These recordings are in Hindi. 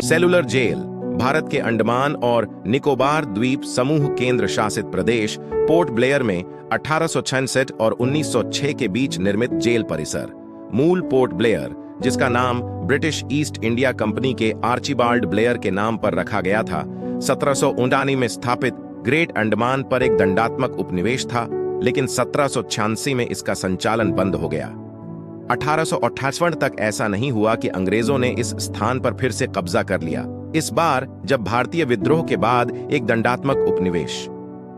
सेलुलर जेल भारत के अंडमान और निकोबार द्वीप समूह केंद्र शासित प्रदेश पोर्ट ब्लेयर में 1866 और 1906 के बीच निर्मित जेल परिसर। मूल पोर्ट ब्लेयर, जिसका नाम ब्रिटिश ईस्ट इंडिया कंपनी के आर्चिबाल्ड ब्लेयर के नाम पर रखा गया था, 1719 में स्थापित ग्रेट अंडमान पर एक दंडात्मक उपनिवेश था, लेकिन 1786 में इसका संचालन बंद हो गया। 1858 तक ऐसा नहीं हुआ कि अंग्रेजों ने इस स्थान पर फिर से कब्जा कर लिया, इस बार जब भारतीय विद्रोह के बाद एक दंडात्मक उपनिवेश।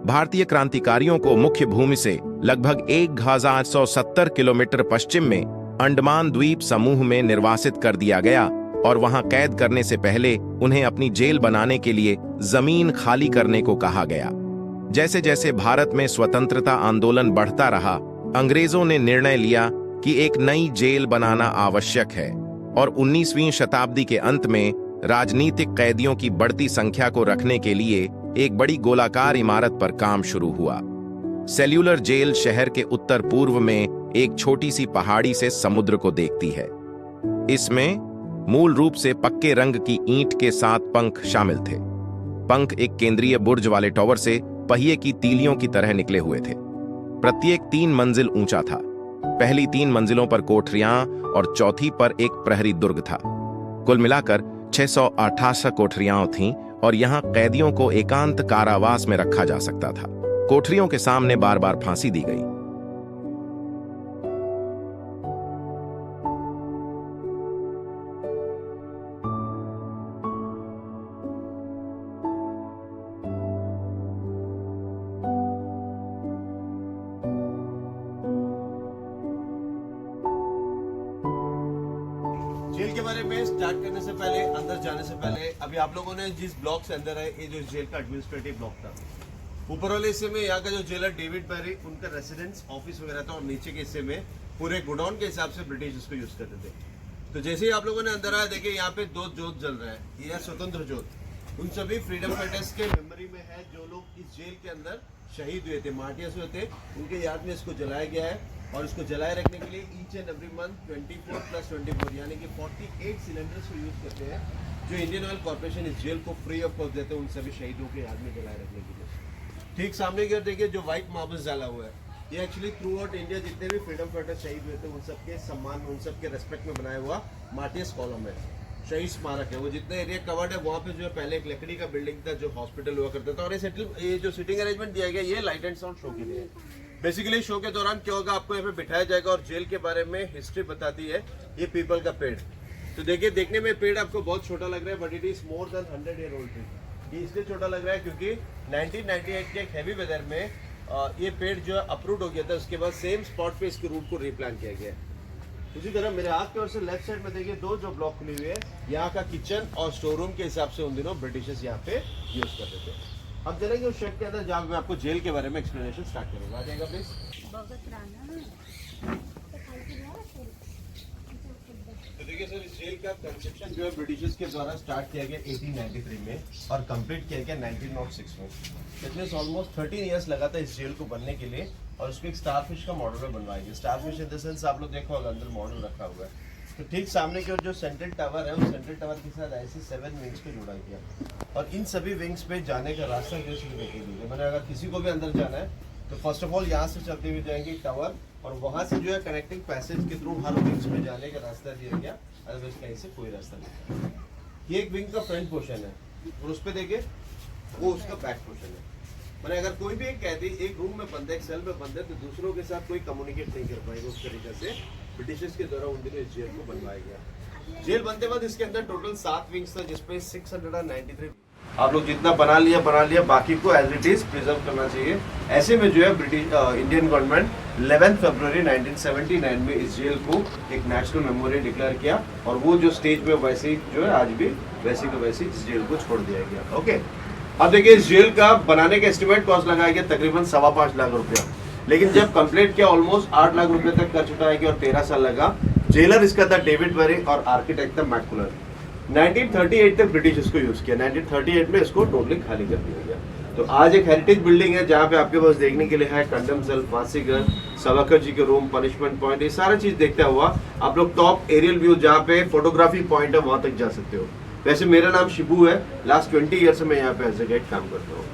भारतीय क्रांतिकारियों को मुख्य भूमि से लगभग 1170 किलोमीटर पश्चिम में अंडमान द्वीप समूह में निर्वासित कर दिया गया और वहां कैद करने से पहले उन्हें अपनी जेल बनाने के लिए जमीन खाली करने को कहा गया। जैसे जैसे भारत में स्वतंत्रता आंदोलन बढ़ता रहा, अंग्रेजों ने निर्णय लिया कि एक नई जेल बनाना आवश्यक है और 19वीं शताब्दी के अंत में राजनीतिक कैदियों की बढ़ती संख्या को रखने के लिए एक बड़ी गोलाकार इमारत पर काम शुरू हुआ। सेल्यूलर जेल शहर के उत्तर पूर्व में एक छोटी सी पहाड़ी से समुद्र को देखती है। इसमें मूल रूप से पक्के रंग की ईंट के 7 पंख शामिल थे। पंख एक केंद्रीय बुर्ज वाले टॉवर से पहिए की तीलियों की तरह निकले हुए थे। प्रत्येक 3 मंजिल ऊंचा था। पहली 3 मंजिलों पर कोठरियां और चौथी पर एक प्रहरी दुर्ग था। कुल मिलाकर 688 कोठरियां थीं और यहां कैदियों को एकांत कारावास में रखा जा सकता था। कोठरियों के सामने बार बार फांसी दी गई। जेल के बारे में स्टार्ट करने से पहले, अंदर जाने से पहले, अभी आप लोगों ने जिस ब्लॉक से अंदर है, ये जो जेल का एडमिनिस्ट्रेटिव ब्लॉक था, ऊपर वाले हिस्से में यहाँ का जो जेलर डेविड बैरी, उनका रेसिडेंस ऑफिस वगैरह था, और नीचे के हिस्से में पूरे गोडाउन के हिसाब से ब्रिटिश इसको यूज करते थे। तो जैसे ही आप लोगों ने अंदर आया, देखिए यहाँ पे 2 जोत जल रहा है, ये है स्वतंत्र जोत। उन सभी फ्रीडम फाइटर्स के मेमोरी में है जो लोग इस जेल के अंदर शहीद हुए थे, मार्टियर्स हुए थे, उनके याद में इसको जलाया गया है। और इसको जलाए रखने के लिए ईच एंड एवरी मंथ 24 + 24 यानी कि 48 सिलेंडर्स को यूज करते हैं, जो इंडियन ऑयल कॉर्पोरेशन इस जेल को फ्री ऑफ कॉस्ट देते हैं उन सभी शहीदों के याद में जलाए रखने के लिए। ठीक सामने की ओर देखिए जो व्हाइट मार्बल्स डाला हुआ है, ये एक्चुअली थ्रू आउट इंडिया जितने भी फ्रीडम फाइटर्स शहीद हुए थे उन सबके सम्मान में, उन सबके रेस्पेक्ट में बनाया हुआ मार्टियर्स कॉलम है, शहीद स्मारक है। वो जितने एरिया कवर्ड है वहाँ पे जो है पहले एक लकड़ी का बिल्डिंग था जो हॉस्पिटल हुआ करता था, और ये जो सिटिंग अरेंजमेंट दिया गया ये लाइट एंड साउंड शो के लिए है। बेसिकली शो के दौरान क्या होगा, आपको यहाँ पे बिठाया जाएगा और जेल के बारे में हिस्ट्री बताती है ये पीपल का पेड़। तो देखिए, देखने में पेड़ आपको बहुत छोटा लग रहा है, but it is more than 100 year old tree. ये इसलिए छोटा लग रहा है क्योंकि 1998 के एक हैवी वेदर में ये पेड़ जो है अप्रूव हो गया था, उसके बाद सेम स्पॉट पे इसके रूट को रिप्लांट किया गया है। उसी तरह मेरे हाथ की ओर से लेफ्ट साइड में देखिए 2 जो ब्लॉक खुली हुई है, यहाँ का किचन और स्टोर रूम के हिसाब से उन दिनों ब्रिटिशर्स यहाँ पे यूज करते थे। अब चलेंगे उस शेड के अंदर जहाँ मैं आपको जेल के बारे में एक्सप्लेनेशन स्टार्ट करूँगा। आ जाएगा प्लीज। तो देखिए सर, इस जेल का कंस्ट्रक्शन जो है ब्रिटिशर्स के द्वारा स्टार्ट किया गया 1893 में और कंप्लीट किया गया 1906 में। इतने ऑलमोस्ट 13 इयर्स लगा था इस जेल को बनने के लिए, और उसको एक स्टारफिश का मॉडल में बनवाया गया। स्टारफिश इन द सेंस आप लोग देखो अंदर मॉडल रखा हुआ है। तो ठीक सामने की ओर जो सेंट्रल टावर है, उस सेंट्रल टावर के साथ ऐसे 7 विंग्स को जोड़ा गया, और इन सभी विंग्स पे जाने का रास्ता जो शुरू देखे दीजिए। मैंने अगर किसी को भी अंदर जाना है तो फर्स्ट ऑफ ऑल यहाँ से चलते हुए जाएंगे टावर, और वहाँ से जो है कनेक्टिंग पैसेज के थ्रू हर विंग्स में जाने का रास्ता दिया गया, अदरवाइज कहीं से कोई रास्ता नहीं। ये एक विंग का फ्रंट पोर्शन है, और उस पर देखिए वो उसका बैक पोर्शन है। मैंने अगर कोई भी एक कैदी एक रूम में बंद है, एक सेल में बंद है, तो दूसरों के साथ कोई कम्युनिकेट नहीं कर पाएगा। उस तरीके से ब्रिटिशर्स के द्वारा उन दिनों इस जेल को बनवाया गया। जेल बनते बाद इसके अंदर टोटल 7 विंग्स था, जिसपे 693 आप लोग जितना बना लिया, बाकी को एज इट इज प्रिजर्व करना चाहिए। ऐसे में जो है ब्रिटिश इंडियन गवर्नमेंट 11 फरवरी 1979 में इस जेल को एक नेशनल मेमोरियल डिक्लेयर किया, और वो जो स्टेज में वैसे ही जो है आज भी वैसे को वैसे इस जेल को छोड़ दिया गया। ओके, अब देखिए इस जेल का बनाने का एस्टिमेट कॉस्ट लगाया गया तकरीबन 5.25 लाख रुपया, लेकिन जब कंप्लीट किया ऑलमोस्ट 8 लाख रुपए तक कर चुका है कि, और 13 साल लगा। जेलर इसका था डेविड बैरी और आर्किटेक्ट था मैककुलर। 1938 तक ब्रिटिश इसको यूज किया, 1938 में इसको टोटली खाली कर दिया गया। तो आज एक हेरिटेज बिल्डिंग है जहाँ पे आपके पास देखने के लिए है कंडम सेल, फांसी घर, सावरकर जी के रूम, पनिशमेंट पॉइंट, ये सारा चीज देखता हुआ आप लोग टॉप एरियल व्यू जहाँ पे फोटोग्राफी पॉइंट है वहां तक जा सकते हो। वैसे मेरा नाम शिबू है, लास्ट 20 ईयर से मैं यहाँ पे एज ए गाइड काम करता हूँ।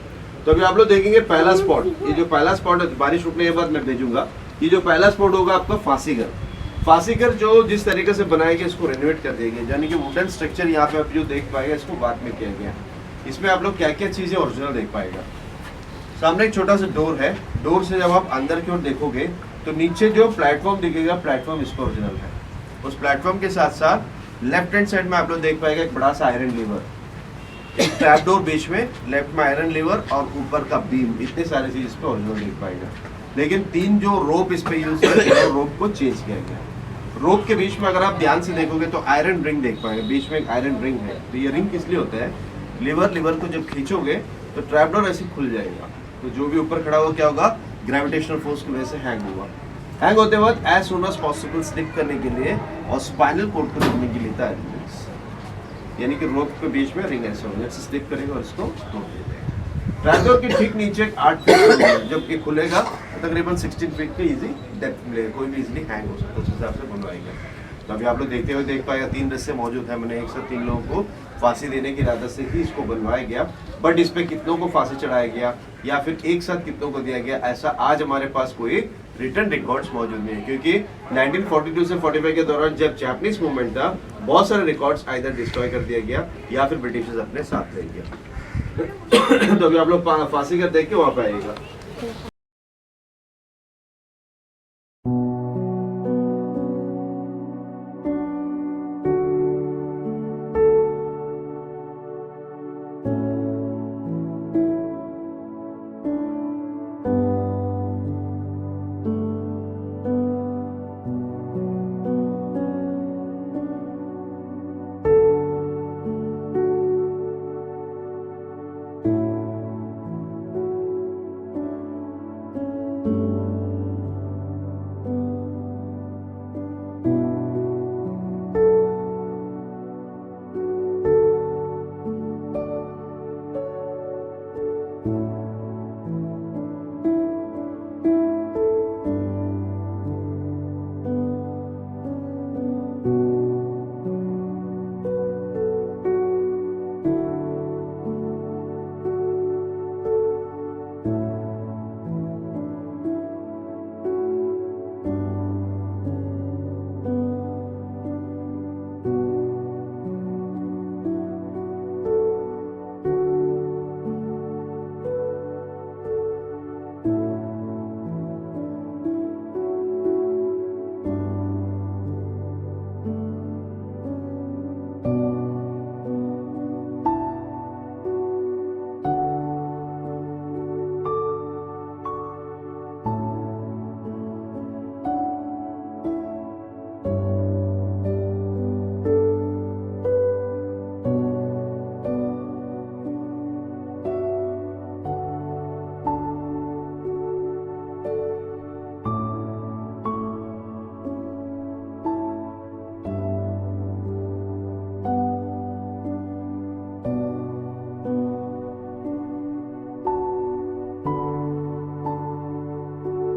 तो अभी आप लोग देखेंगे पहला स्पॉट, ये जो पहला स्पॉट है बारिश रुकने के बाद मैं भेजूंगा। ये जो पहला स्पॉट होगा आपका फांसीगर। फांसीगर जो जिस तरीके से बनाया गया इसको रेनोवेट कर दिया गया, यानी कि वुडन स्ट्रक्चर यहाँ पे आप जो देख पाएगा इसको बाद में किया गया। इसमें आप लोग क्या क्या चीजें ओरिजिनल देख पाएगा। सामने एक छोटा सा डोर है, डोर से जब आप अंदर की ओर देखोगे तो नीचे जो प्लेटफॉर्म दिखेगा, प्लेटफॉर्म इसका ओरिजिनल है। उस प्लेटफॉर्म के साथ साथ लेफ्ट हैंड साइड में आप लोग देख पाएगा एक बड़ा सा आयरन लीवर, एक ट्रैप डोर बीच में, लेफ्ट में आयरन लीवर और ऊपर का बीम, इतने सारे चीज इस पे ओरिजिनल देख पाएगा। लेकिन 3 जो रोप इस पे यूज किया, रोप को चेंज किया गया। रोप के बीच में अगर आप ध्यान से देखोगे तो आयरन रिंग देख पाएंगे, बीच में एक आयरन रिंग है। तो ये रिंग किस लिए होता है, लीवर को जब खींचोगे तो ट्रैप डोर ऐसे खुल जाएगा, तो जो भी ऊपर खड़ा हुआ क्या होगा, ग्रेविटेशनल फोर्स की वजह से हैंग होगा। हैंग होते वक्त as soon as possible slip करने के लिए और स्पाइनल कोड को तोड़ने के लिए था, यानी कि रोप के बीच में रिंग ऐसे होगा, स्लिप करेगा और इसको तोड़ देगा। ट्रैप डोर के ठीक नीचे एक 8 फीट जब ये खुलेगा तकरीबन 16 फीट के इजी डेप्थ मिलेगा, कोई भी इजीली हैंग हो सकता है, उस हिसाब से बनवाएगा। तो अभी आप लोग देखते हुए देख पाएगा 3 रस्से मौजूद है। मैंने एक साथ 3 लोगों को फांसी देने की इरादा से ही इसको बनवाया गया, बट इस पे कितनों को फांसी चढ़ाया गया या फिर एक साथ कितनों को दिया गया, ऐसा आज हमारे पास कोई रिटर्न रिकॉर्ड्स मौजूद नहीं है। क्योंकि 1942 से 45 के दौरान जब जापानीज मूवमेंट था, बहुत सारे रिकॉर्ड्स आइदर डिस्ट्रॉय कर दिया गया या फिर ब्रिटिशर्स अपने साथ ले गया। तो अभी आप लोग फांसी कर देख के वहां पे आएगा।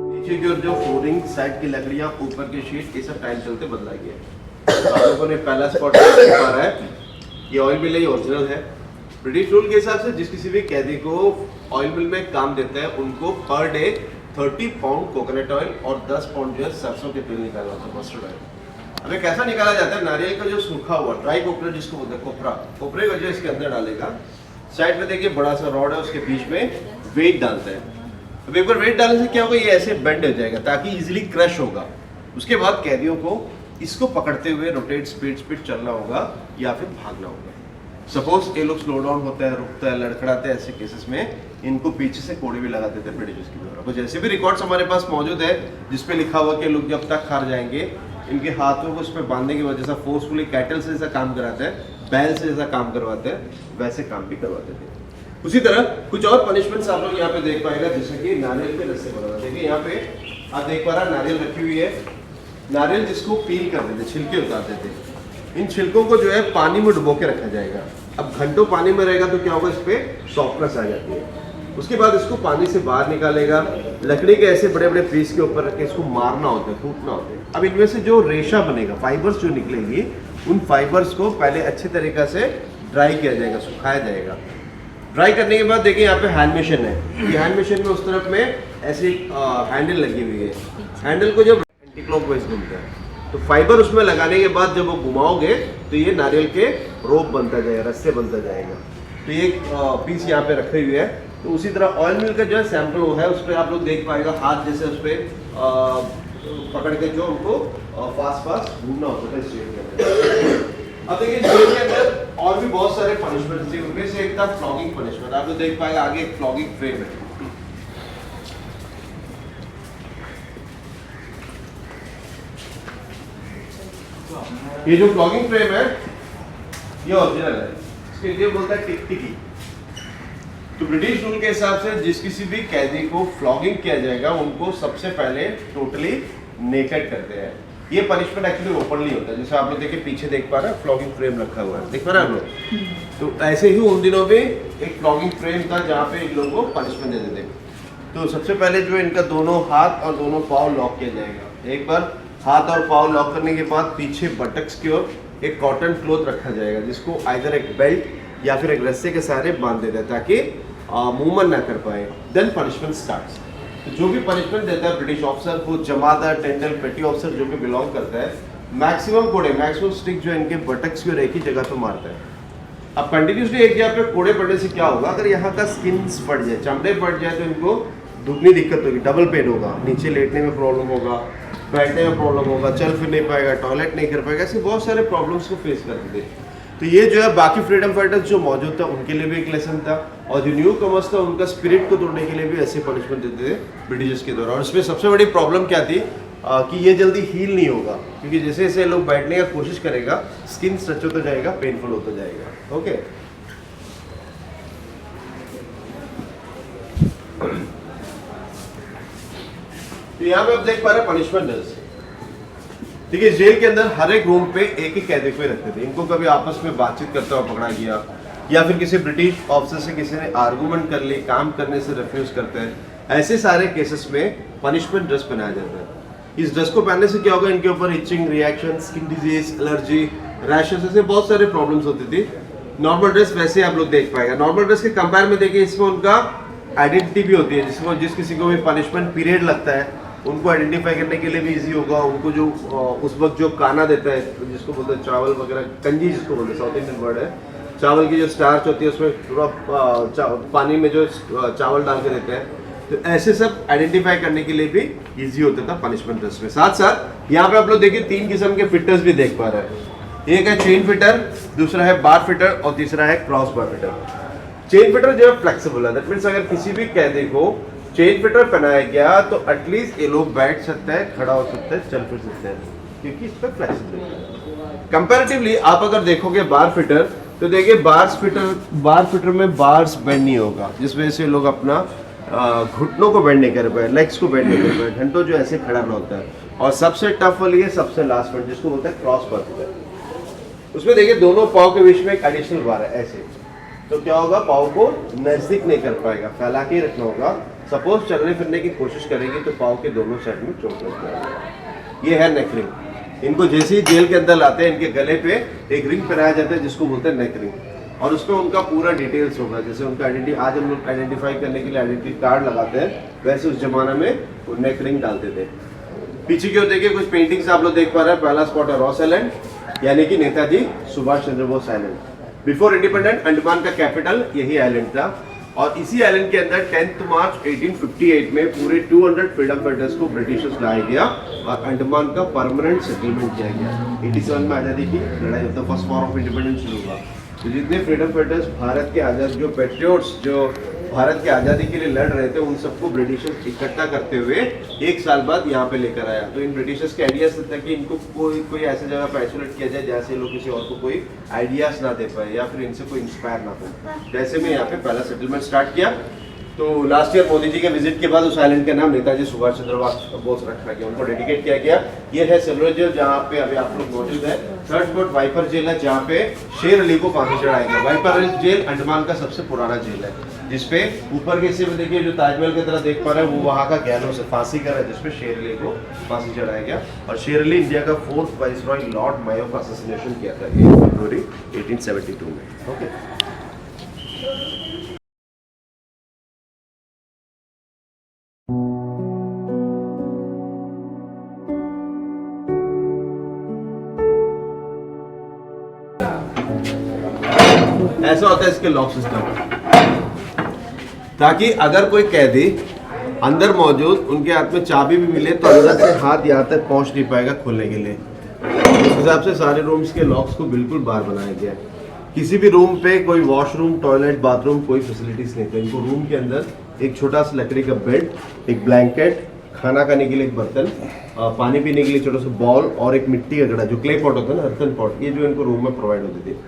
नीचे की ओर जो फ्लोरिंग साइड की लकड़ियां, ऊपर की शीट, ये सब टाइम चलते बदला गया है। तो आप लोगों ने पहला स्पॉट देख पा रहा है, ये ऑयल मिल है, ये ओरिजिनल है। ब्रिटिश रूल के हिसाब से जिस किसी भी कैदी को ऑयल मिल में काम देता है उनको per day 30 pound coconut oil और 10 पाउंड जो है सरसों के तेल निकाला जाता है, मस्टर्ड ऑयल। हमें कैसा निकाला जाता है, नारियल का जो सूखा हुआ ड्राई कोकोनट जिसको बोलते हैं, कोपरे को जो इसके अंदर डालेगा। साइड में देखिए बड़ा सा रॉड है, उसके बीच में वेट डालता है। अब एक बार वेट डालने से क्या होगा, ये ऐसे बेंड हो जाएगा ताकि इजीली क्रश होगा। उसके बाद कैदियों को इसको पकड़ते हुए रोटेट स्पीड चलना होगा या फिर भागना होगा। सपोज ये लोग स्लो डाउन होता है, रुकता है, लड़खड़ाते हैं, ऐसे केसेस में इनको पीछे से कोड़े भी लगा देते हैं ब्रिटिशर्स के द्वारा। कुछ ऐसे भी रिकॉर्ड्स हमारे पास मौजूद है जिसपे लिखा हुआ कि लोग जब तक हार जाएंगे, इनके हाथों को उस पर बांधने की वजह से फोर्सफुली कैटल से जैसा काम कराते हैं, बैल से जैसा काम करवाते हैं, वैसे काम भी करवाते थे। उसी तरह कुछ और पनिशमेंट्स आप लोग यहाँ पे देख पाएगा, जैसे कि नारियल के रस्से बना। देखिए यहाँ पे आप देख पा रहा, नारियल रखी हुई है। नारियल जिसको पील कर देते, छिलके उतारते थे, इन छिलकों को जो है पानी में डुबो के रखा जाएगा। अब घंटों पानी में रहेगा तो क्या होगा, इस पे सॉफ्टनेस आ जाती है। उसके बाद इसको पानी से बाहर निकालेगा, लकड़ी के ऐसे बड़े बड़े पीस के ऊपर रख के इसको मारना होता है, कूटना होता है। अब इनमें से जो रेशा बनेगा, फाइबर्स जो निकलेंगी, उन फाइबर्स को पहले अच्छे तरीके से ड्राई किया जाएगा, सुखाया जाएगा। ड्राई करने के बाद देखिए यहाँ पे हैंड मशीन है। ये हैंड मशीन में उस तरफ में ऐसी हैंडल लगी हुई है। हैंडल को जब एंटी क्लॉकवाइज घूमता है तो फाइबर उसमें लगाने के बाद जब वो घुमाओगे तो ये नारियल के रोप बनता जाएगा, रस्से बनता जाएगा। तो ये पीस यहाँ पे रखे हुए है। तो उसी तरह ऑयल मिल का जो है सैंपल वो है, उस पर आप लोग देख पाएगा हाथ जैसे उस पर पकड़ के जो उनको फास्ट घूमना होता था स्टेट के अंदर। अब देखिए जेल के अंदर और भी बहुत सारे पनिशमेंट थे, उनमें से एक था फ्लॉगिंग पनिशमेंट। आप लोग देख पाएगा आगे एक फ्लॉगिंग फ्रेम है। ये जो फ्लॉगिंग फ्रेम है ये ओरिजिनल है, इसके लिए बोलता है टिकटिकी। तो ब्रिटिश रूल के हिसाब से जिस किसी भी कैदी को फ्लॉगिंग किया जाएगा उनको सबसे पहले टोटली नेकेड करते हैं। ये पनिशमेंट एक्चुअली ओपनली होता है, जैसे आप लोग देखिए पीछे देख पा रहे हैं फ्लॉगिंग फ्रेम रखा हुआ है, देख पा रहे हैं आप लोग। तो ऐसे ही उन दिनों में एक फ्लॉगिंग फ्रेम था जहाँ पे इन लोगों को पनिशमेंट देते थे। तो सबसे पहले जो इनका दोनों हाथ और दोनों पाँव लॉक किया जाएगा। एक बार हाथ और पाँव लॉक करने के बाद पीछे बटक्स की ओर एक कॉटन क्लोथ रखा जाएगा, जिसको आइदर एक बेल्ट या फिर एक रस्से के सहारे बांध देता है ताकि मूवमेंट ना कर पाए। Then punishment starts. तो जो भी पनिशमेंट देता है ब्रिटिश ऑफिसर को, जमादार, टेंडल, पेटी ऑफिसर जो भी बिलोंग करता है, मैक्सिमम कोड़े, मैक्सिमम स्टिक जो इनके बटक्स की ओर एक ही जगह पे मारता है। अब कंटिन्यूसली एक जगह पे कोड़े पड़ने से क्या होगा, अगर यहाँ का स्किन फट जाए, चमड़े फट जाए, तो इनको दुगनी दिक्कत होगी, डबल पेन होगा, नीचे लेटने में प्रॉब्लम होगा, बैठने में प्रॉब्लम होगा, चल फिर नहीं पाएगा, टॉयलेट नहीं कर पाएगा, ऐसे बहुत सारे प्रॉब्लम्स को फेस करते थे। तो ये जो है बाकी फ्रीडम फाइटर्स जो मौजूद था उनके लिए भी एक लेसन था, और जो न्यू कमर्स था उनका स्पिरिट को तोड़ने के लिए भी ऐसे पनिशमेंट देते थे ब्रिटिशर्स के द्वारा। और इसमें सबसे बड़ी प्रॉब्लम क्या थी कि ये जल्दी हील नहीं होगा, क्योंकि जैसे जैसे लोग बैठने की कोशिश करेगा स्किन स्ट्रेच होता जाएगा, पेनफुल होता जाएगा। ओके, तो यहाँ पे आप देख पा रहे हैं पनिशमेंट ड्रिल्स। ठीक है, जेल के अंदर हर एक रूम पे एक ही कैदी को रखते थे। इनको कभी आपस में बातचीत करता हुआ पकड़ा गया, या फिर किसी ब्रिटिश ऑफिसर से किसी ने आर्गुमेंट कर ली, काम करने से रिफ्यूज करते हैं, ऐसे सारे केसेस में पनिशमेंट ड्रेस पहनाया जाता है। इस ड्रेस को पहनने से क्या होगा, इनके ऊपर itching reaction, skin disease, allergy, rashes, ऐसे बहुत सारे प्रॉब्लम्स होती थी। नॉर्मल ड्रेस वैसे आप लोग देख पाएगा। नॉर्मल ड्रेस के कंपेयर में देखिए इसमें उनका आइडेंटिटी भी होती है, जिसमें जिस किसी को भी पनिशमेंट पीरियड लगता है उनको आइडेंटिफाई करने के लिए भी इजी होगा। उनको जो उस वक्त जो खाना देता है, जिसको बोलते हैं चावल वगैरह, कंजी जिसको बोलते हैं, साउथ इंडियन वर्ड है, चावल की जो स्टार्च होती है उसमें थोड़ा पानी में जो चावल डाल के देते हैं, तो ऐसे सब आइडेंटिफाई करने के लिए भी इजी होता था पनिशमेंट ड्रेस में। साथ साथ यहाँ पे आप लोग देखिए 3 किस्म के फिटर्स भी देख पा रहे हैं। एक है चेन फिटर, दूसरा है बार फिटर और तीसरा है cross bar fitter. Chain fitter जो है फ्लेक्सिबल है, दैट मीन्स अगर किसी भी कैदी को चेन फिटर पहनाया गया तो एटलीस्ट ये लोग बैठ सकते हैं, खड़ा हो सकते हैं, चल फिर सकते हैं, क्योंकि इस पर फ्लेक्सिबिलिटी है। कंपैरेटिवली आप अगर देखोगे बार फिटर, तो देखिए बार फिटर में बार्स बेंड नहीं होगा, जिस वजह से लोग अपना घुटनों को बेंड नहीं कर पाए, लेग्स को बेंड नहीं कर पाए, घंटों जो ऐसे खड़ा ना होता है। और सबसे टफ वाली है सबसे लास्ट में, जिसको बोलते हैं क्रॉस बार फिटर। उसमें देखिए दोनों पाँव के बीच में एक एडिशनल बार है ऐसे, तो क्या होगा, पाँव को नजदीक नहीं कर पाएगा, फैला के ही रखना होगा। सपोज चलने फिरने की कोशिश करेंगे तो पाँव के दोनों साइड में चोट लग जाएगी। ये है नेक रिंग। इनको जैसे ही जेल के अंदर लाते हैं इनके गले पे एक रिंग पहनाया जाता है जिसको बोलते हैं नेक रिंग, और उसमें उनका पूरा डिटेल्स होगा। जैसे उनका आइडेंटिटी आज हम लोग आइडेंटिफाई करने के लिए आइडेंटिटी कार्ड लगाते हैं, वैसे उस जमाना में वो नेक रिंग डालते थे। पीछे की ओर देखिए कुछ पेंटिंग्स आप लोग देख पा रहे हैं। पहला स्पॉट है रॉस आइलैंड, यानी कि Netaji Subhash Chandra Bose Island. Before independent Andaman का कैपिटल यही आइलैंड था, और इसी आइलैंड के अंदर 10 मार्च 1858 में पूरे 200 फ्रीडम फाइटर्स को ब्रिटिशर्स लाया गया और अंडमान का परमानेंट सेटलमेंट किया गया। 87 में आज़ादी की लड़ाई, the first war of independence शुरू हुआ। तो जितने फ्रीडम फाइटर्स भारत के आज़ाद, जो पेट्रियोट्स जो भारत की आज़ादी के लिए लड़ रहे थे, उन सबको ब्रिटिशर्स इकट्ठा करते हुए 1 साल बाद यहाँ पे लेकर आया। तो इन ब्रिटिशर्स के आइडियाज था कि इनको कोई ऐसी जगह पर आइसोलेट किया जाए जहाँ से लोग किसी और को कोई आइडियाज ना दे पाए या फिर इनसे कोई इंस्पायर ना हो। जैसे में यहाँ पे पहला सेटलमेंट स्टार्ट किया। तो लास्ट ईयर मोदी जी के विजिट के बाद उस आइलैंड का नाम नेताजी सुभाष चंद्र बोस रखा गया, उनको डेडिकेट किया गया। ये है सिल्वर जेल जहाँ पे अभी आप लोग मौजूद है। थर्ड स्पॉट वाइपर जेल है जहाँ पे शेर अली को फांसी चढ़ाया गया। वाइपर जेल अंडमान का सबसे पुराना जेल है। जिसपे ऊपर के हिस्से में देखिए जो ताजमहल की तरह देख पा रहे हैं वो वहाँ का गैलों से फांसी कर रहा है, जिसपे शेर अली को फांसी चढ़ाया गया। और शेर अली इंडिया का 4th वाइसरॉय लॉर्ड मायो का असैसिनेशन किया था 8 फरवरी 1872 में। ओके, ऐसा होता है इसके लॉक सिस्टम, ताकि अगर कोई कैदी अंदर मौजूद उनके हाथ में चाबी भी मिले तो अंदर से हाथ यहाँ तक पहुँच नहीं पाएगा खोलने के लिए। उस हिसाब से सारे रूम्स के लॉक्स को बिल्कुल बाहर बनाया गया है। किसी भी रूम पे कोई वॉशरूम, टॉयलेट, बाथरूम कोई फैसिलिटीज नहीं थे। इनको रूम के अंदर एक छोटा सा लकड़ी का बेड, एक ब्लैंकेट, खाना खाने के लिए एक बर्तन, पानी पीने के लिए छोटा सा बॉल और एक मिट्टी का घड़ा जो क्ले पॉट होता है ना, अर्थन पॉट, ये जो इनको रूम में प्रोवाइड होती थी।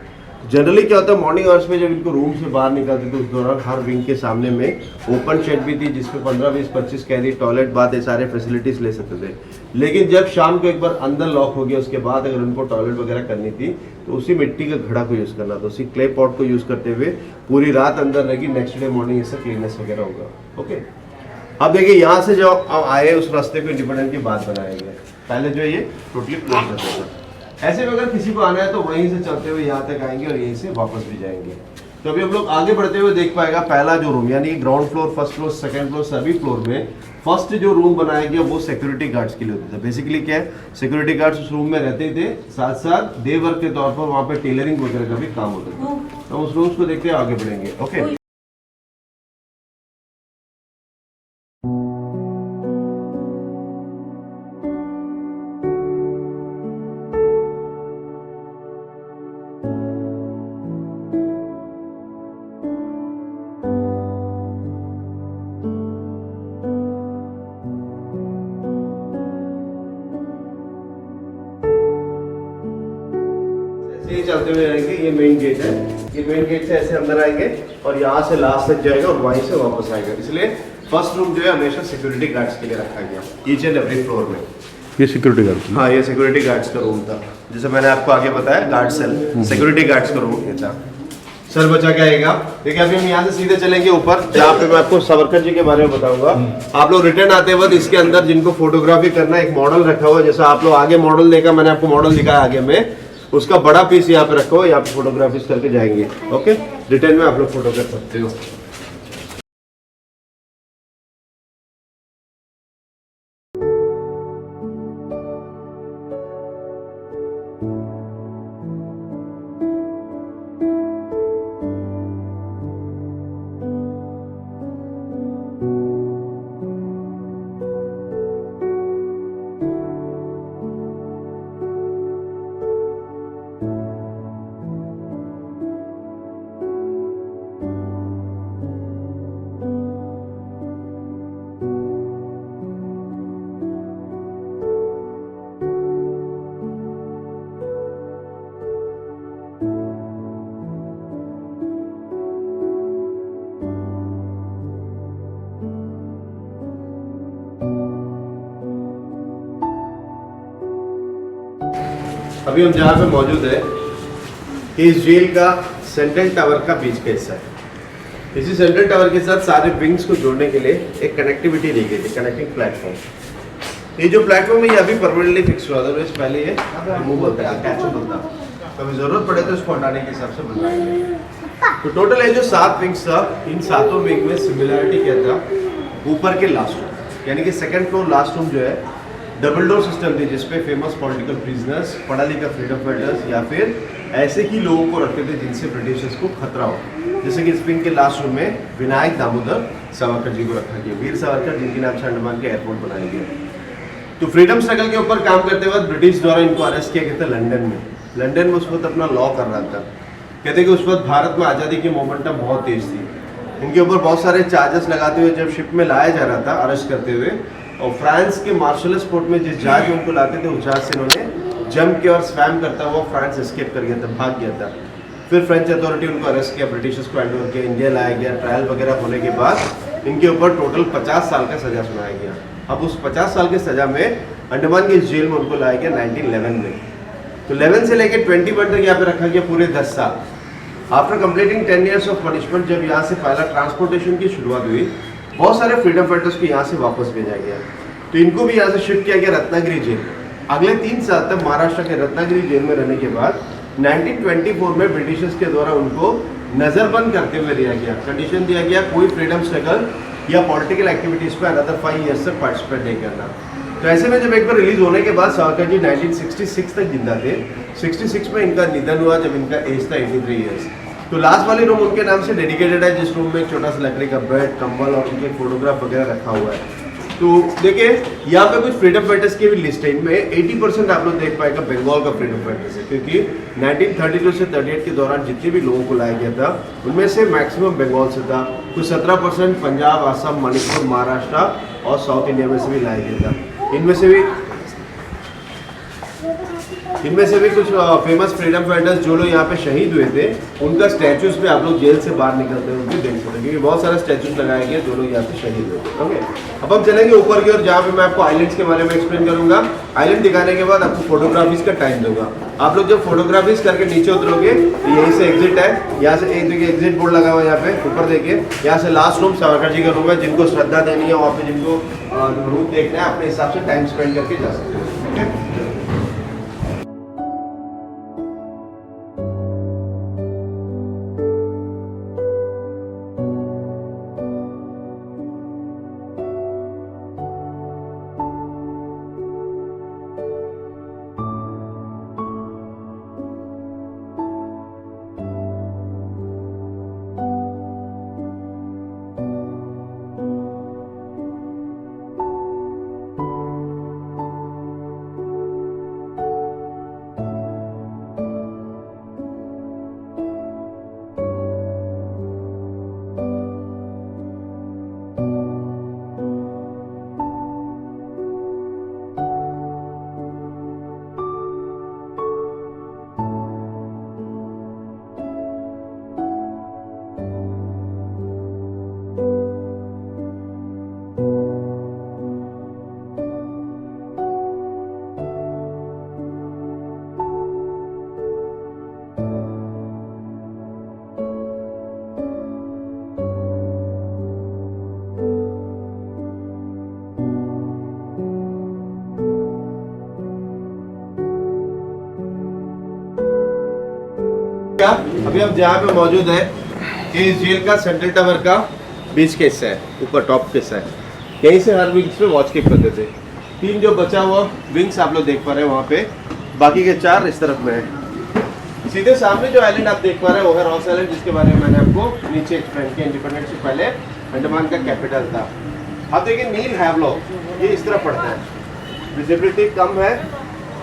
जनरली क्या होता है, मॉर्निंग आवर्स में जब इनको रूम से बाहर निकलते थे उस दौरान हर विंग के सामने में ओपन शेड भी थी जिसमें 15, 20, 25 कैदी टॉयलेट, बाथ, ये सारे फैसिलिटीज ले सकते थे। लेकिन जब शाम को एक बार अंदर लॉक हो गया उसके बाद अगर उनको टॉयलेट वगैरह करनी थी तो उसी मिट्टी का घड़ा को यूज़ करना था, उसी क्ले पॉट को यूज़ करते हुए पूरी रात अंदर रहेगी। नेक्स्ट डे मॉर्निंग इससे क्लीननेस वगैरह होगा। ओके, अब देखिए यहाँ से जो आए उस रास्ते को इंडिपेंडेंट के बाद बनाया गया। पहले जो ये टोटली क्लोज रहता था। ऐसे में अगर किसी को आना है तो वहीं से चलते हुए यहाँ तक आएंगे और यहीं से वापस भी जाएंगे। तो अभी हम लोग आगे बढ़ते हुए देख पाएगा पहला जो रूम, यानी ground floor, first floor, second floor, सभी फ्लोर में फर्स्ट जो रूम बनाया गया वो सिक्योरिटी गार्ड्स के लिए होता था। बेसिकली क्या है, सिक्योरिटी गार्ड्स उस रूम में रहते थे, साथ साथ डे वर्क के तौर पर वहाँ पे टेलरिंग वगैरह का भी काम होता था। तो उस रूम्स को देखते हुए आगे बढ़ेंगे। ओके, ये चलते हुए आएंगे। ये मेन गेट है, ये मेन गेट से ऐसे अंदर आएंगे और यहाँ से लास्ट तक जाएगा और वहीं से वापस आएगा। इसलिए फर्स्ट रूम जो है हमेशा सिक्योरिटी गार्ड्स के लिए रखा गया, ईच एंड एवरी फ्लोर में। ये सिक्योरिटी गार्ड? हाँ, ये सिक्योरिटी गार्ड्स का रूम था, जैसे मैंने आपको आगे बताया गार्ड सेल, सिक्योरिटी गार्ड्स का रूम ये था। सर बचा के आएगा। देखिए अभी हम यहाँ से सीधे चलेंगे ऊपर, जहाँ पे मैं आपको सावरकर जी के बारे में बताऊंगा। आप लोग रिटर्न आते वक्त इसके अंदर जिनको फोटोग्राफी करना, एक मॉडल रखा हुआ है, जैसा आप लोग आगे मॉडल देखा, मैंने आपको मॉडल दिखाया आगे में, उसका बड़ा पीस यहाँ पे रखा हुआ है, यहाँ पे फोटोग्राफीज करके जाएंगे। ओके, रिटर्न में आप लोग फोटो कर सकते हो। अभी हम जहाँ पे मौजूद है, इस जेल का सेंट्रल टावर का बीच का हिस्सा है। इसी सेंट्रल टावर के साथ सारे विंग्स को जोड़ने के लिए एक कनेक्टिविटी दी गई थी, कनेक्टिंग प्लेटफॉर्म। ये जो प्लेटफॉर्म है ये अभी परमानेंटली फिक्स हुआ था, पहले ये मूव होता है, कैचअप होता, कभी जरूरत पड़े तो इसको हटाने के हिसाब से बनवाया गया। तो टोटल ये जो 7 विंग्स था, इन 7 विंग में सिमिलरिटी क्या था, ऊपर के लास्ट रूम यानी कि सेकंड फ्लोर लास्ट रूम जो है डबल डोर सिस्टम थी, जिसपे फेमस पॉलिटिकल प्रिजनर्स, पढ़ा लिखा फ्रीडम फाइटर्स या फिर ऐसे ही लोगों को रखते थे जिनसे ब्रिटिशर्स को खतरा हो। जैसे कि इस विंग के लास्ट रूम में विनायक दामोदर सावरकर जी को रखा गया, वीर सावरकर जिनके नाम से अंडमान के एयरपोर्ट बनाया गया। तो फ्रीडम स्ट्रगल के ऊपर काम करते वक्त ब्रिटिश द्वारा इनको अरेस्ट किया गया था लंदन में। लंदन में उस वक्त अपना लॉ कर रहा था। कहते कि उस वक्त भारत में आज़ादी की मोमेंटम बहुत तेज थी। इनके ऊपर बहुत सारे चार्जेस लगाते हुए जब शिप में लाया जा रहा था अरेस्ट करते हुए, और फ्रांस के मार्शलेस पोर्ट में जिस जहाज में उनको लाते थे उस जहाज से इन्होंने जम के और स्वैम करता हुआ फ्रांस एस्केप कर गया था, भाग गया था। फिर फ्रेंच अथॉरिटी उनको अरेस्ट किया, ब्रिटिशर्स को हैंड ओवर किया, इंडिया लाया गया। ट्रायल वगैरह होने के बाद इनके ऊपर टोटल 50 साल का सजा सुनाया गया। अब उस 50 साल की सजा में अंडमान की जेल में उनको लाया गया 1911 में। तो 11 से लेकर 21 तक यहाँ पे रखा गया पूरे 10 साल। After completing 10 years of punishment, जब यहाँ से पहला ट्रांसपोर्टेशन की शुरुआत हुई, बहुत सारे फ्रीडम फाइटर्स को यहाँ से वापस भेजा गया। तो इनको भी यहाँ से शिफ्ट किया गया रत्नागिरी जेल। अगले 3 साल तक महाराष्ट्र के रत्नागिरी जेल में रहने के बाद 1924 में ब्रिटिशर्स के द्वारा उनको नजरबंद करते हुए दिया गया, कंडीशन दिया गया कोई फ्रीडम स्ट्रगल या पॉलिटिकल एक्टिविटीज पे अनदर 5 years तक पार्टिसिपेट नहीं करना। तो ऐसे में जब एक बार रिलीज होने के बाद सावरकर जी 1966 तक जिंदा थे। 66 में इनका निधन हुआ जब इनका एज था 83 years। तो लास्ट वाली रूम उनके नाम से डेडिकेटेड है, जिस रूम में एक छोटा सा लकड़ी का बेड, कंबल और उनके फोटोग्राफ वगैरह रखा हुआ है। तो देखिए यहाँ पे कुछ फ्रीडम फाइटर्स की भी लिस्ट है। इनमें 80% आप लोग देख पाएगा बंगाल का फ्रीडम फाइटर्स है, क्योंकि 1932 से 38 के दौरान जितने भी लोगों को लाया गया था उनमें से मैक्सिमम बंगाल से था। कुछ 17% पंजाब, असम, मणिपुर, महाराष्ट्र और साउथ इंडिया में से भी लाया गया था। इनमें से भी कुछ फेमस फ्रीडम फाइटर्स जो लोग यहाँ पे शहीद हुए थे, उनका स्टैचूज पे आप लोग जेल से बाहर निकलते हुए भी देख सकते हैं, क्योंकि बहुत सारे स्टैचूज लगाए गए जो लोग यहाँ पे शहीद हुए थे। ओके, अब हम चलेंगे ऊपर की ओर, जहाँ पे मैं आपको आइलैंड्स के बारे में एक्सप्लेन करूंगा। आइलैंड दिखाने के बाद आपको फोटोग्राफीज का टाइम दूंगा। आप लोग जब फोटोग्राफीज करके नीचे उतरोगे तो यहीं से एग्जिट है, यहाँ से एक देखिए एग्जिट बोर्ड लगा हुआ है, यहाँ पे ऊपर देखिए, यहाँ से लास्ट रूम सावरकर जी का रूम है। जिनको श्रद्धा देनी है वहाँ पे, जिनको रूम देखना है, अपने हिसाब से टाइम स्पेंड करके जा सकते हो। ठीक है, अभी हम जहाँ पे मौजूद है, ये इस जेल का सेंट्रल टावर का बीच का हिस्सा है, ऊपर टॉप का हिस्सा है। यहीं से हर विंग्स पे वॉच कीप करते थे। 3 जो बचा हुआ विंग्स आप लोग देख पा रहे हैं वहाँ पे, बाकी के 4 इस तरफ में है। सीधे सामने जो आइलैंड आप देख पा रहे हैं वो है रॉस आइलैंड, जिसके बारे में मैंने आपको नीचे एक्सप्लेन किया। इंडिपेंडेंस से पहले अंडमान का कैपिटल था। अब देखिए नील हैवलॉक ये इस तरफ पड़ता है, विजिबिलिटी कम है,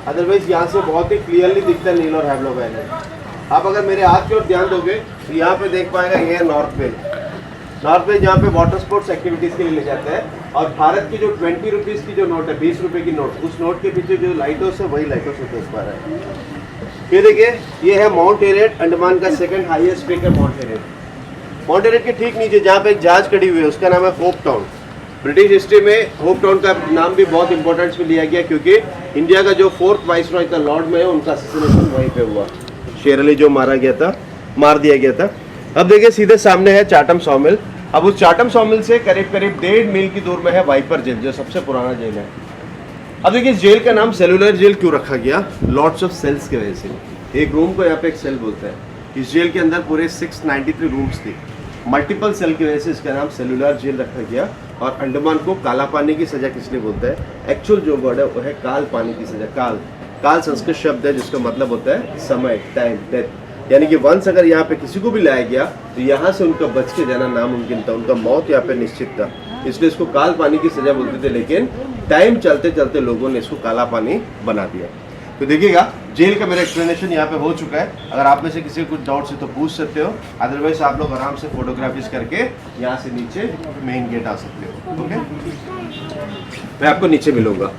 अदरवाइज यहाँ से बहुत ही क्लियरली दिखता है नील और हैवलॉक आइलैंड। आप अगर मेरे हाथ की ओर ध्यान दोगे तो यहाँ पे देख पाएगा ये है नॉर्थ वेल। नॉर्थ वेल जहाँ पे वाटर स्पोर्ट्स एक्टिविटीज के लिए ले जाते हैं। और भारत की जो 20 रुपीज़ की जो नोट है, 20 रुपए की नोट, उस नोट के पीछे जो लाइट हाउस है वही लाइट हाउस देख पा रहे हैं। ये देखिए, ये है माउंट एरेट, अंडमान का सेकंड हाईएस्ट पीक है माउंट एरेट। माउंट एरेट के ठीक नीचे जहाँ पे एक जहाज खड़ी हुई है उसका नाम है होप टाउन। ब्रिटिश हिस्ट्री में होप टाउन का नाम भी बहुत इंपॉर्टेंस में लिया गया, क्योंकि इंडिया का जो 4th वाइसरॉय था लॉर्ड में, उनका असैसिनेशन वहीं पे हुआ। शेर अली जो मार दिया गया था। अब देखिए सीधे सामने है चाटम सॉमिल। अब उस चाटम सॉमिल से करीब करीब 1.5 मील की दूर में है वाइपर जेल, जो सबसे पुराना जेल है। अब देखिए इस जेल का नाम सेलुलर जेल क्यों रखा गया? लॉट्स ऑफ सेल्स की वजह से। एक रूम को यहाँ पे एक सेल बोलते हैं। इस जेल के अंदर पूरे 693 रूम्स थी। मल्टीपल सेल की वजह से इसका नाम सेलुलर जेल रखा गया। और अंडमान को काला पानी की सजा किसने बोलता है? एक्चुअल जो वर्ड है वो है काल पानी की सजा। काल संस्कृत शब्द है जिसका मतलब होता है समय, टाइम, डेथ। यानी कि वंस अगर यहाँ पे किसी को भी लाया गया तो यहाँ से उनका बच के जाना नामुमकिन था, उनका मौत यहाँ पे निश्चित था। इसलिए इसको काल पानी की सजा बोलते थे, लेकिन टाइम चलते चलते लोगों ने इसको काला पानी बना दिया। तो देखिएगा जेल का मेरा एक्सप्लेनेशन यहाँ पे हो चुका है। अगर आप में से किसी को कुछ डाउट्स है तो पूछ सकते हो, अदरवाइज आप लोग आराम से फोटोग्राफीज करके यहाँ से नीचे मेन गेट आ सकते हो। ओके, मैं आपको नीचे मिलूंगा।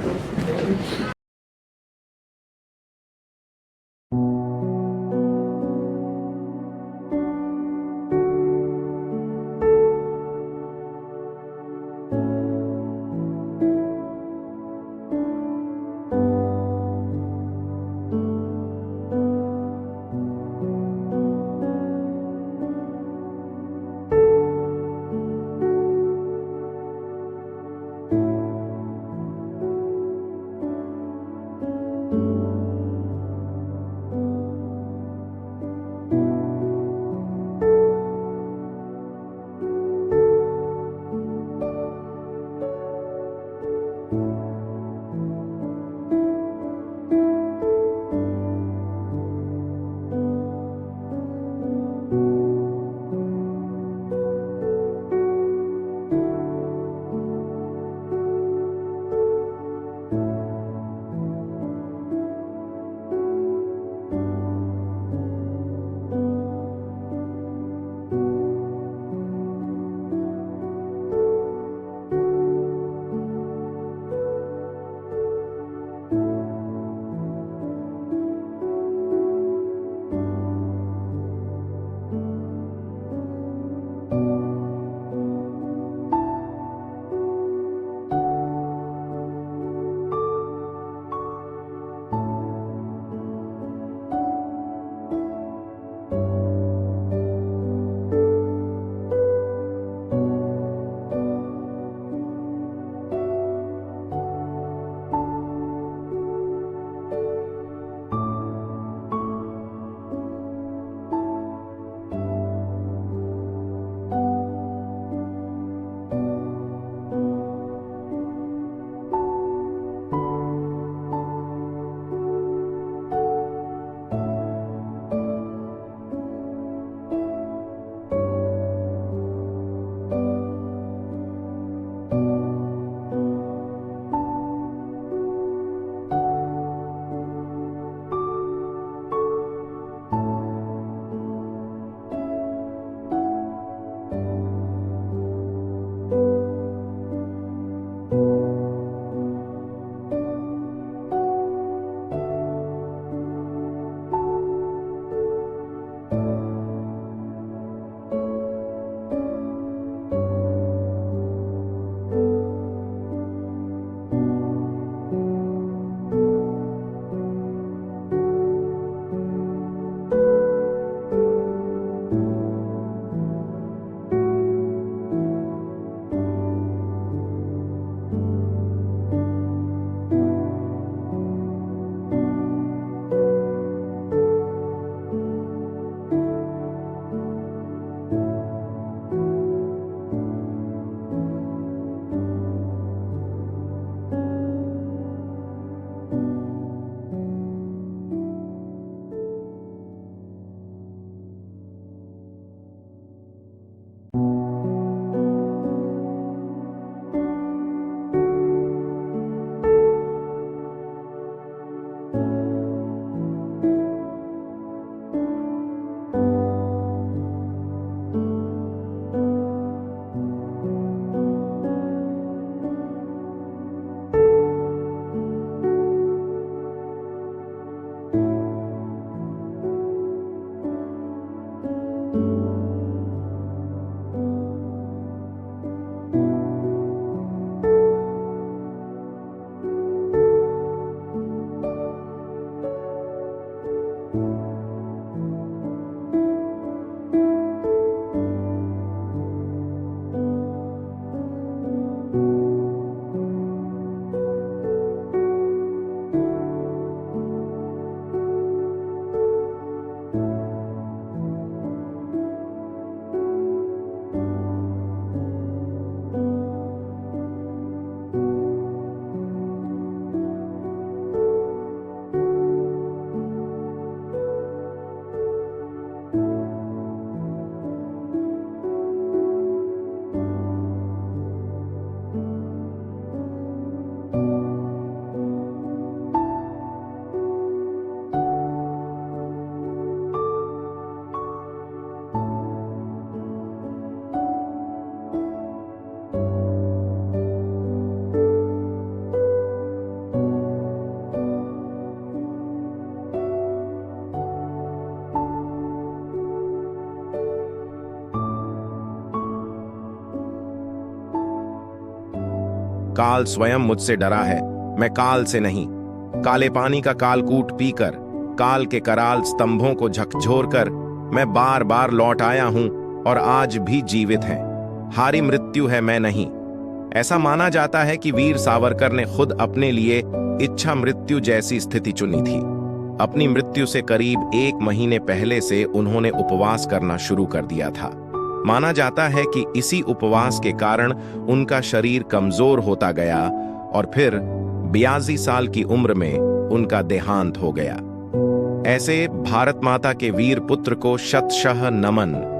काल स्वयं मुझसे डरा है, मैं काल से नहीं। काले पानी का कालकूट पीकर, काल के कराल स्तंभों को झकझोर कर मैं बार बार लौट आया हूं और आज भी जीवित हैं। हारी मृत्यु है, मैं नहीं। ऐसा माना जाता है कि वीर सावरकर ने खुद अपने लिए इच्छा मृत्यु जैसी स्थिति चुनी थी। अपनी मृत्यु से करीब 1 महीने पहले से उन्होंने उपवास करना शुरू कर दिया था। माना जाता है कि इसी उपवास के कारण उनका शरीर कमजोर होता गया और फिर 82 साल की उम्र में उनका देहांत हो गया। ऐसे भारत माता के वीर पुत्र को शतशः नमन।